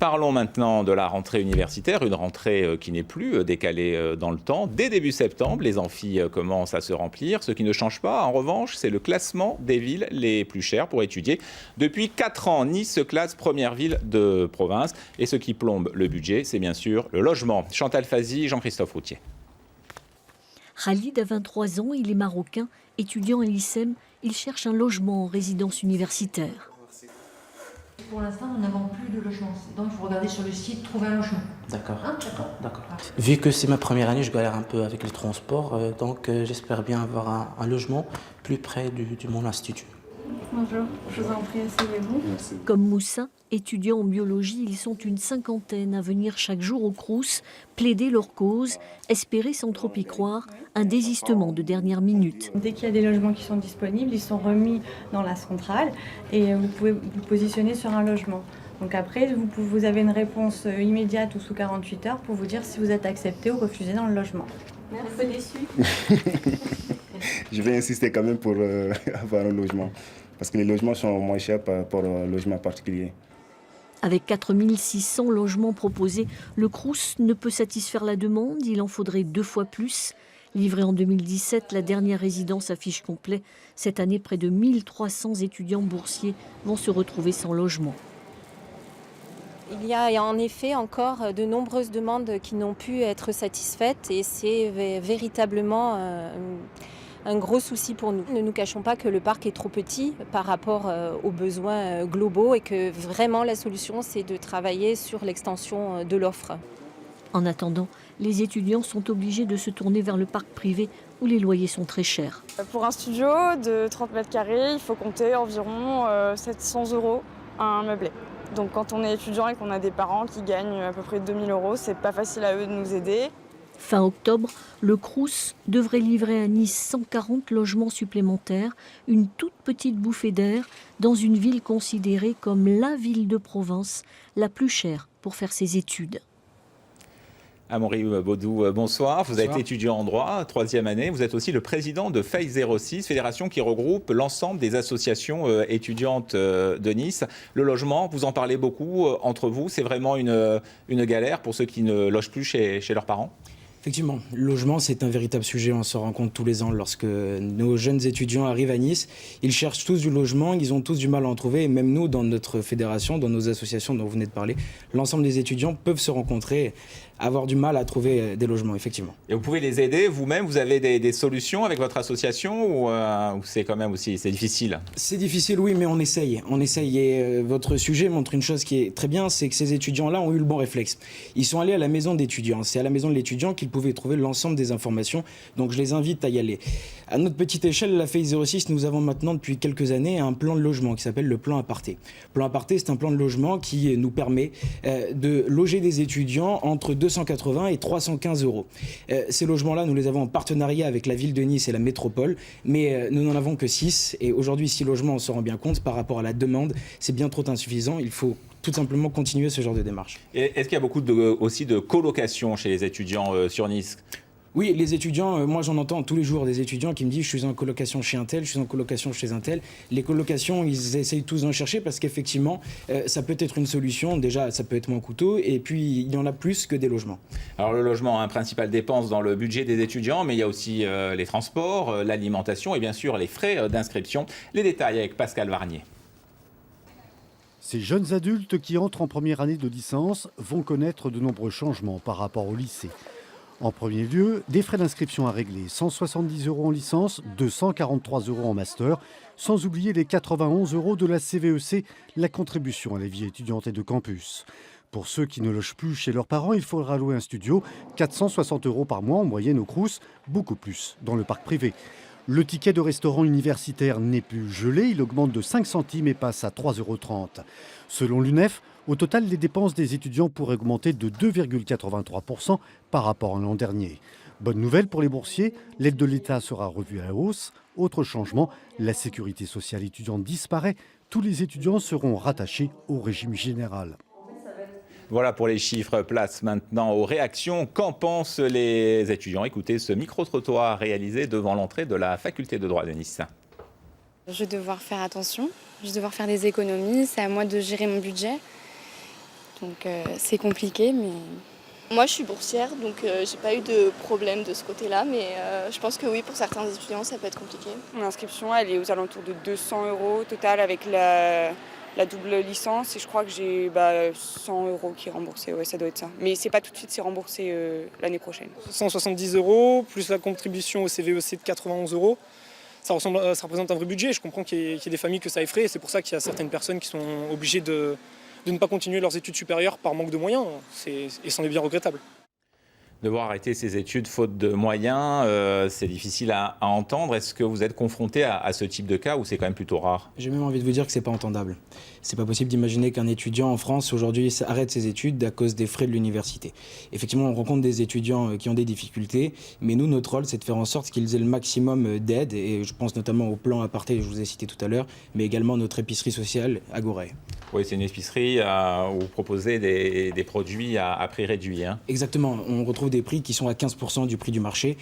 Parlons maintenant de la rentrée universitaire, une rentrée qui n'est plus décalée dans le temps. Dès début septembre, les amphis commencent à se remplir. Ce qui ne change pas, en revanche, c'est le classement des villes les plus chères pour étudier. Depuis 4 ans, Nice se classe première ville de province. Et ce qui plombe le budget, c'est bien sûr le logement. Chantal Fazi, Jean-Christophe Routier. Khalid a 23 ans, il est marocain, étudiant à l'ICEM. Il cherche un logement en résidence universitaire. Pour l'instant, nous n'avons plus de logement. Donc, il faut regarder sur le site, trouver un logement. D'accord. Hein, d'accord. Vu que c'est ma première année, je galère un peu avec les transports. Donc, j'espère bien avoir un logement plus près de mon institut. Bonjour, je vous en prie, asseyez-vous. Merci. Comme Moussa, étudiant en biologie, ils sont une cinquantaine à venir chaque jour au Crous, plaider leur cause, espérer sans trop y croire, un désistement de dernière minute. Dès qu'il y a des logements qui sont disponibles, ils sont remis dans la centrale et vous pouvez vous positionner sur un logement. Donc après, vous avez une réponse immédiate ou sous 48 heures pour vous dire si vous êtes accepté ou refusé dans le logement. Merci. Un peu déçu. Je vais insister quand même pour avoir un logement. Parce que les logements sont moins chers par rapport au logement particulier. Avec 4600 logements proposés, le Crous ne peut satisfaire la demande. Il en faudrait 2 fois plus. Livrée en 2017, la dernière résidence affiche complet. Cette année, près de 1300 étudiants boursiers vont se retrouver sans logement. Il y a en effet encore de nombreuses demandes qui n'ont pu être satisfaites et c'est véritablement un gros souci pour nous. Ne nous cachons pas que le parc est trop petit par rapport aux besoins globaux et que vraiment la solution c'est de travailler sur l'extension de l'offre. En attendant, les étudiants sont obligés de se tourner vers le parc privé où les loyers sont très chers. Pour un studio de 30 mètres carrés, il faut compter environ 700 € un meublé. Donc quand on est étudiant et qu'on a des parents qui gagnent à peu près 2000 €, c'est pas facile à eux de nous aider. Fin octobre, le Crous devrait livrer à Nice 140 logements supplémentaires, une toute petite bouffée d'air dans une ville considérée comme la ville de Provence, la plus chère pour faire ses études. Amaury Baudou, bonsoir. Vous êtes étudiant en droit, 3e année. Vous êtes aussi le président de FEI 06, fédération qui regroupe l'ensemble des associations étudiantes de Nice. Le logement, vous en parlez beaucoup entre vous. C'est vraiment une galère pour ceux qui ne logent plus chez leurs parents ? Effectivement, le logement, c'est un véritable sujet. On se rend compte tous les ans lorsque nos jeunes étudiants arrivent à Nice. Ils cherchent tous du logement, ils ont tous du mal à en trouver. Et même nous, dans notre fédération, dans nos associations dont vous venez de parler, l'ensemble des étudiants peuvent se rencontrer, avoir du mal à trouver des logements, effectivement. Et vous pouvez les aider vous-même? Vous avez des solutions avec votre association ou c'est quand même aussi c'est difficile? C'est difficile, oui, mais on essaye. On essaye. Et votre sujet montre une chose qui est très bien, c'est que ces étudiants-là ont eu le bon réflexe. Ils sont allés à la maison d'étudiants. C'est à la maison de l'étudiant qu'ils pouvaient trouver l'ensemble des informations. Donc je les invite à y aller. À notre petite échelle, la FEI 06, nous avons maintenant depuis quelques années un plan de logement qui s'appelle le plan aparté. Le plan aparté, c'est un plan de logement qui nous permet de loger des étudiants entre 280 et 315 €. Ces logements-là, nous les avons en partenariat avec la ville de Nice et la métropole, mais nous n'en avons que 6. Et aujourd'hui, 6 logements, on se rend bien compte, par rapport à la demande, c'est bien trop insuffisant. Il faut tout simplement continuer ce genre de démarche. Et est-ce qu'il y a beaucoup aussi de colocation chez les étudiants sur Nice? Oui, les étudiants, moi j'en entends tous les jours des étudiants qui me disent je suis en colocation chez un tel, je suis en colocation chez un tel. Les colocations, ils essayent tous d'en chercher parce qu'effectivement, ça peut être une solution. Déjà, ça peut être moins coûteux et puis il y en a plus que des logements. Alors le logement, principale dépense dans le budget des étudiants, mais il y a aussi les transports, l'alimentation et bien sûr les frais d'inscription. Les détails avec Pascal Varnier. Ces jeunes adultes qui entrent en première année de licence vont connaître de nombreux changements par rapport au lycée. En premier lieu, des frais d'inscription à régler, 170 € en licence, 243 € en master, sans oublier les 91 € de la CVEC, la contribution à la vie étudiante et de campus. Pour ceux qui ne logent plus chez leurs parents, il faudra louer un studio, 460 € par mois en moyenne au Crous, beaucoup plus dans le parc privé. Le ticket de restaurant universitaire n'est plus gelé, il augmente de 5 centimes et passe à 3,30 €. Selon l'UNEF, au total, les dépenses des étudiants pourraient augmenter de 2,83% par rapport à l'an dernier. Bonne nouvelle pour les boursiers, l'aide de l'État sera revue à la hausse. Autre changement, la sécurité sociale étudiante disparaît. Tous les étudiants seront rattachés au régime général. Voilà pour les chiffres. Place maintenant aux réactions. Qu'en pensent les étudiants? Écoutez ce micro-trottoir réalisé devant l'entrée de la faculté de droit de Nice. Je vais devoir faire attention, je vais devoir faire des économies, c'est à moi de gérer mon budget. Donc c'est compliqué, mais... Moi, je suis boursière, donc j'ai pas eu de problème de ce côté-là, mais je pense que oui, pour certains étudiants, ça peut être compliqué. L'inscription, elle est aux alentours de 200 € au total avec la double licence, et je crois que j'ai 100 € qui est remboursé, ouais, ça doit être ça. Mais c'est pas tout de suite, c'est remboursé l'année prochaine. 170 € plus la contribution au CVEC de 91 €. Ça représente un vrai budget. Je comprends qu'il y ait des familles que ça effraie, et c'est pour ça qu'il y a certaines personnes qui sont obligées de ne pas continuer leurs études supérieures par manque de moyens. Et c'en est bien regrettable. Devoir arrêter ses études faute de moyens, c'est difficile à entendre. Est-ce que vous êtes confronté à ce type de cas ou c'est quand même plutôt rare? J'ai même envie de vous dire que c'est pas entendable. C'est pas possible d'imaginer qu'un étudiant en France aujourd'hui arrête ses études à cause des frais de l'université. Effectivement, on rencontre des étudiants qui ont des difficultés, mais nous, notre rôle, c'est de faire en sorte qu'ils aient le maximum d'aide, et je pense notamment au plan aparté que je vous ai cité tout à l'heure, mais également notre épicerie sociale Agorae. Oui, c'est une épicerie où vous proposez des produits à prix réduit. Hein. Exactement, on retrouve des prix qui sont à 15% du prix du marché.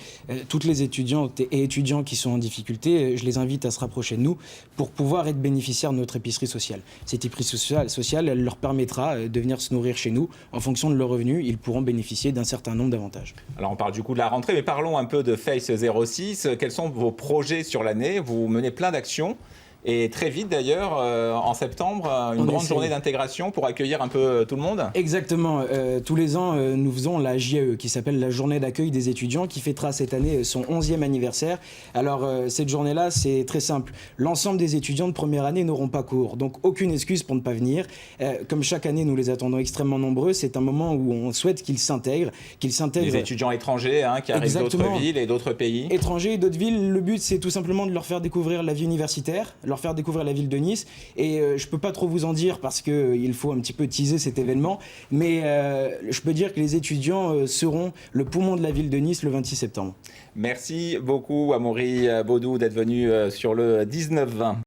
Toutes les étudiantes et étudiants qui sont en difficulté, je les invite à se rapprocher de nous pour pouvoir être bénéficiaires de notre épicerie sociale. Cette épicerie sociale, elle leur permettra de venir se nourrir chez nous. En fonction de leurs revenus, ils pourront bénéficier d'un certain nombre d'avantages. Alors on parle du coup de la rentrée, mais parlons un peu de Face 06. Quels sont vos projets sur l'année? Vous menez plein d'actions. Et très vite d'ailleurs, en septembre, une grande journée d'intégration pour accueillir un peu tout le monde. Exactement. Tous les ans, nous faisons la JAE, qui s'appelle la journée d'accueil des étudiants, qui fêtera cette année son 11e anniversaire. Alors cette journée-là, c'est très simple. L'ensemble des étudiants de première année n'auront pas cours, donc aucune excuse pour ne pas venir. Comme chaque année, nous les attendons extrêmement nombreux. C'est un moment où on souhaite qu'ils s'intègrent. Les étudiants étrangers qui arrivent d'autres villes et d'autres pays. Étrangers et d'autres villes. Le but, c'est tout simplement de leur faire découvrir la vie universitaire, leur faire découvrir la ville de Nice, et je peux pas trop vous en dire parce qu'il faut un petit peu teaser cet événement, mais je peux dire que les étudiants seront le poumon de la ville de Nice le 26 septembre. Merci beaucoup Amaury Baudou d'être venu sur le 19-20.